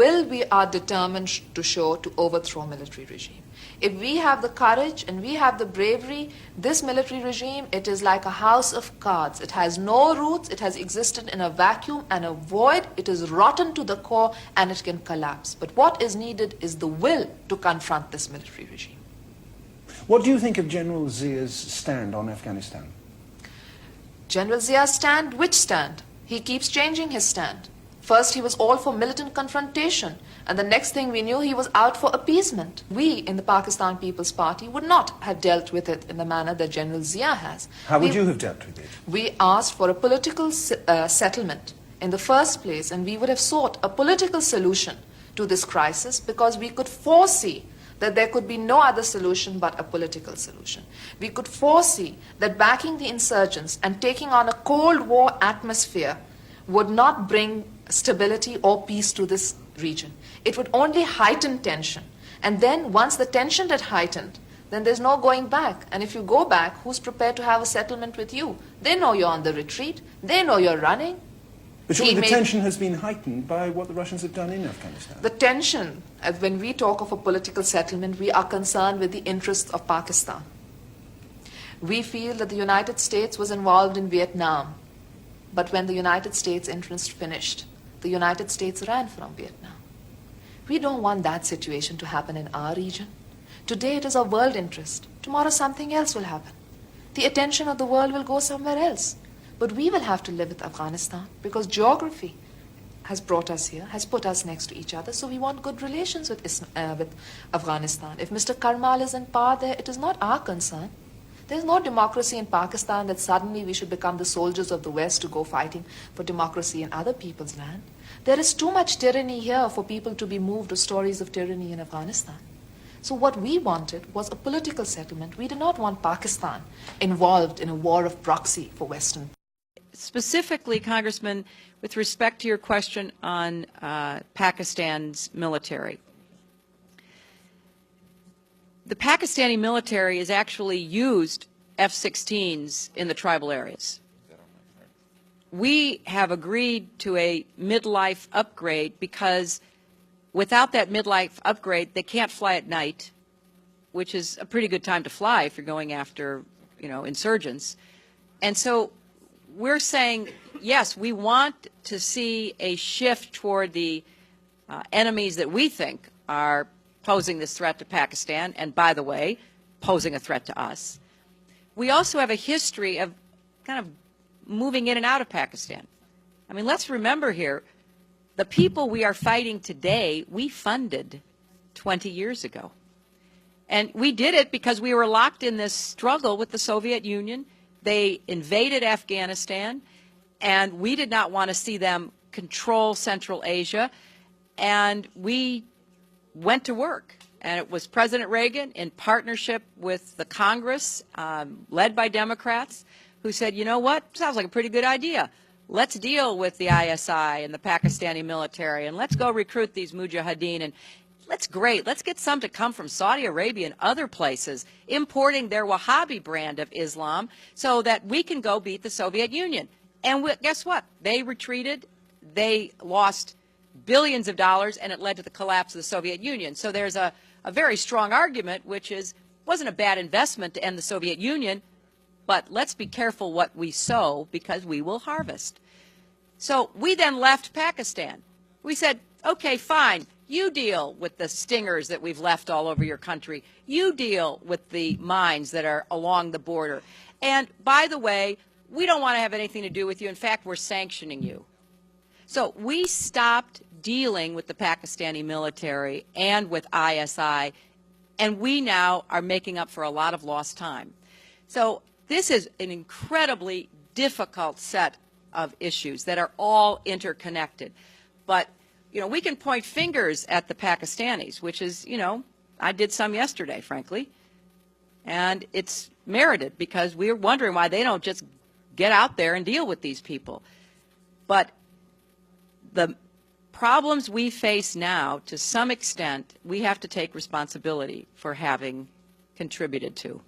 will we are determined to show to overthrow military regime. If we have the courage and we have the bravery, this military regime, it is like a house of cards. It has no roots, it has existed in a vacuum and a void, it is rotten to the core and it can collapse. But what is needed is the will to confront this military regime. What do you think of General Zia's stand on Afghanistan? General Zia's stand? Which stand? He keeps changing his stand. First he was all for militant confrontation, and the next thing we knew he was out for appeasement. We in the Pakistan People's Party would not have dealt with it in the manner that General Zia has. How would you have dealt with it? We asked for a political settlement in the first place, and we would have sought a political solution to this crisis because we could foresee that there could be no other solution but a political solution. We could foresee that backing the insurgents and taking on a Cold War atmosphere would not bring stability or peace to this region. It would only heighten tension. And then once the tension had heightened, then there's no going back. And if you go back, who's prepared to have a settlement with you? They know you're on the retreat. They know you're running. But surely the tension has been heightened by what the Russians have done in Afghanistan. The tension, when we talk of a political settlement, we are concerned with the interests of Pakistan. We feel that the United States was involved in Vietnam. But when the United States interest finished, the United States ran from Vietnam. We don't want that situation to happen in our region. Today it is of world interest. Tomorrow something else will happen. The attention of the world will go somewhere else. But we will have to live with Afghanistan because geography has brought us here, has put us next to each other. So we want good relations with Afghanistan. If Mr. Karmal is in power there, it is not our concern. There's no democracy in Pakistan that suddenly we should become the soldiers of the West to go fighting for democracy in other people's land. There is too much tyranny here for people to be moved to stories of tyranny in Afghanistan. So what we wanted was a political settlement. We did not want Pakistan involved in a war of proxy for Western. Specifically, Congressman, with respect to your question on Pakistan's military. The Pakistani military has actually used F-16s in the tribal areas. We have agreed to a midlife upgrade because without that midlife upgrade, they can't fly at night, which is a pretty good time to fly if you're going after, insurgents. And so we're saying, yes, we want to see a shift toward the enemies that we think are posing this threat to Pakistan, and by the way, posing a threat to us. We also have a history of kind of moving in and out of Pakistan. I mean, let's remember here, the people we are fighting today, we funded 20 years ago. And we did it because we were locked in this struggle with the Soviet Union. They invaded Afghanistan, and we did not want to see them control Central Asia, and we went to work. And it was President Reagan in partnership with the Congress, led by Democrats, who said, you know what, sounds like a pretty good idea. Let's deal with the ISI and the Pakistani military, and let's go recruit these mujahideen. And let's get some to come from Saudi Arabia and other places, importing their Wahhabi brand of Islam so that we can go beat the Soviet Union. And guess what? They retreated. They lost billions of dollars, and it led to the collapse of the Soviet Union. So there's a very strong argument, which is, wasn't a bad investment to end the Soviet Union, but let's be careful what we sow because we will harvest. So we then left Pakistan. We said, okay, fine, you deal with the stingers that we've left all over your country. You deal with the mines that are along the border. And by the way, we don't want to have anything to do with you. In fact, we're sanctioning you. So we stopped dealing with the Pakistani military and with ISI, and we now are making up for a lot of lost time. So this is an incredibly difficult set of issues that are all interconnected. But, we can point fingers at the Pakistanis, which is, I did some yesterday, frankly, and it's merited because we're wondering why they don't just get out there and deal with these people. But the problems we face now, to some extent, we have to take responsibility for having contributed to.